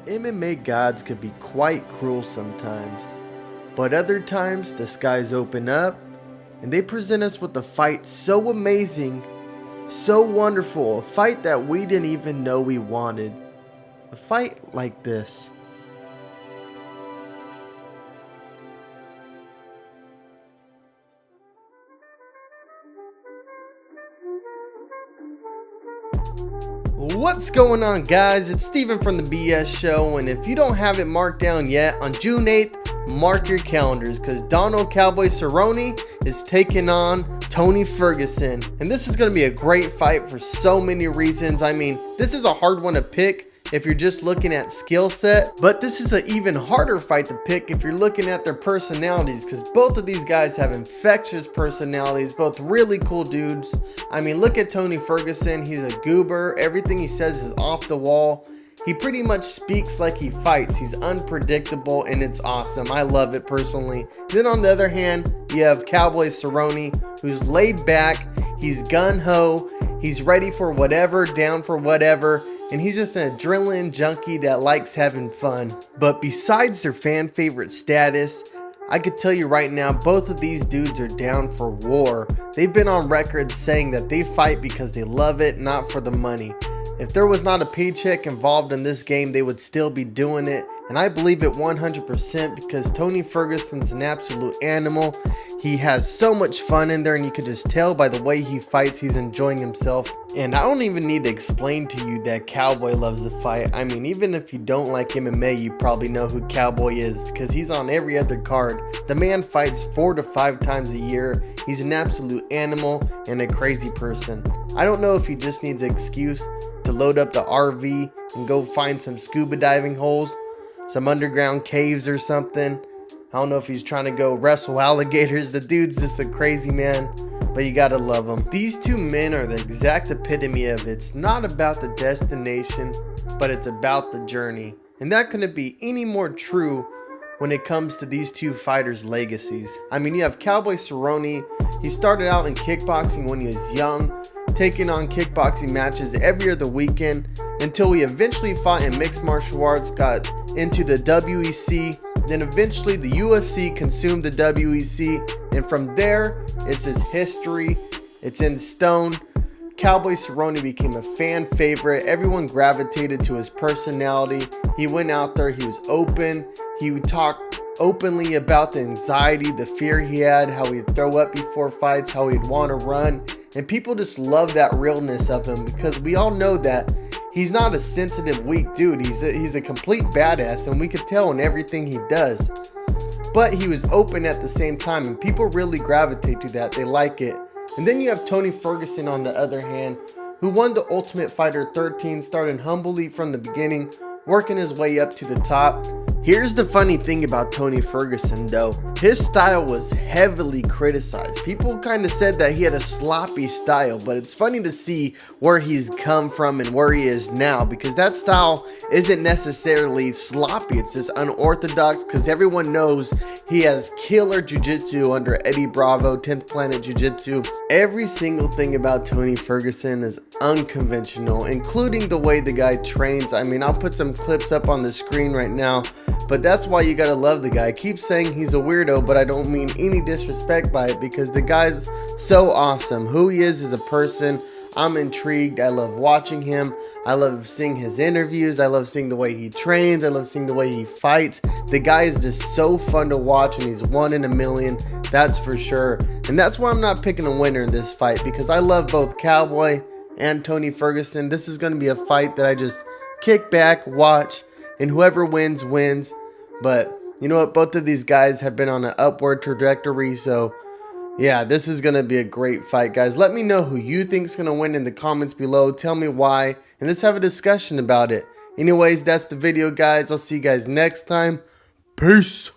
MMA gods could be quite cruel sometimes, but other times the skies open up and they present us with a fight so amazing, so wonderful, a fight that we didn't even know we wanted. A fight like this. What's going on, guys? It's Steven from the BS Show, and if you don't have it marked down yet, on June 8th, mark your calendars because Donald Cowboy Cerrone is taking on Tony Ferguson. And this is going to be a great fight for so many reasons. I mean, this is a hard one to pick if you're just looking at skill set, but this is an even harder fight to pick if you're looking at their personalities, because both of these guys have infectious personalities, both really cool dudes. I mean, look at Tony Ferguson. He's a goober. Everything he says is off the wall. He pretty much speaks like he fights. He's unpredictable and it's awesome. I love it personally. Then on the other hand, you have Cowboy Cerrone, who's laid back. He's gun-ho. He's ready for whatever, down for whatever. And he's just an adrenaline junkie that likes having fun. But besides their fan favorite status, I could tell you right now, both of these dudes are down for war. They've been on record saying that they fight because they love it, not for the money. If there was not a paycheck involved in this game, they would still be doing it. And I believe it 100% because Tony Ferguson's an absolute animal. He has so much fun in there, and you could just tell by the way he fights, he's enjoying himself. And I don't even need to explain to you that Cowboy loves to fight. I mean, even if you don't like MMA, you probably know who Cowboy is because he's on every other card. The man fights 4 to 5 times a year. He's an absolute animal and a crazy person. I don't know if he just needs an excuse to load up the RV and go find some scuba diving holes, some underground caves or something. I don't know if he's trying to go wrestle alligators. The dude's just a crazy man, but you gotta love him. These two men are the exact epitome of it's not about the destination, but it's about the journey. And that couldn't be any more true when it comes to these two fighters' legacies. I mean, you have Cowboy Cerrone. He started out in kickboxing when he was young, taking on kickboxing matches every other weekend until he eventually fought in mixed martial arts, got into the WEC, then eventually the UFC consumed the WEC, and from there, it's his history. It's in stone. Cowboy Cerrone became a fan favorite. Everyone gravitated to his personality. He went out there, he was open. He would talk openly about the anxiety, the fear he had, how he'd throw up before fights, how he'd want to run. And people just love that realness of him because we all know that he's not a sensitive, weak dude. He's a complete badass, and we could tell in everything he does. But he was open at the same time, and people really gravitate to that. They like it. And then you have Tony Ferguson on the other hand, who won the Ultimate Fighter 13, starting humbly from the beginning, working his way up to the top. Here's the funny thing about Tony Ferguson though. His style was heavily criticized. People kind of said that he had a sloppy style, but it's funny to see where he's come from and where he is now, because that style isn't necessarily sloppy. It's just unorthodox because everyone knows he has killer jiu-jitsu under Eddie Bravo, 10th Planet Jiu-Jitsu. Every single thing about Tony Ferguson is unconventional, including the way the guy trains. I mean, I'll put some clips up on the screen right now, but that's why you gotta love the guy. I keep saying he's a weirdo, but I don't mean any disrespect by it because the guy's so awesome. Who he is as a person, I'm intrigued. I love watching him. I love seeing his interviews. I love seeing the way he trains. I love seeing the way he fights. The guy is just so fun to watch, and he's one in a million, that's for sure. And that's why I'm not picking a winner in this fight, because I love both Cowboy and Tony Ferguson. This is going to be a fight that I just kick back, watch, and whoever wins, wins. But you know what? Both of these guys have been on an upward trajectory. So yeah, this is going to be a great fight, guys. Let me know who you think is going to win in the comments below. Tell me why, and let's have a discussion about it. Anyways, that's the video, guys. I'll see you guys next time. Peace.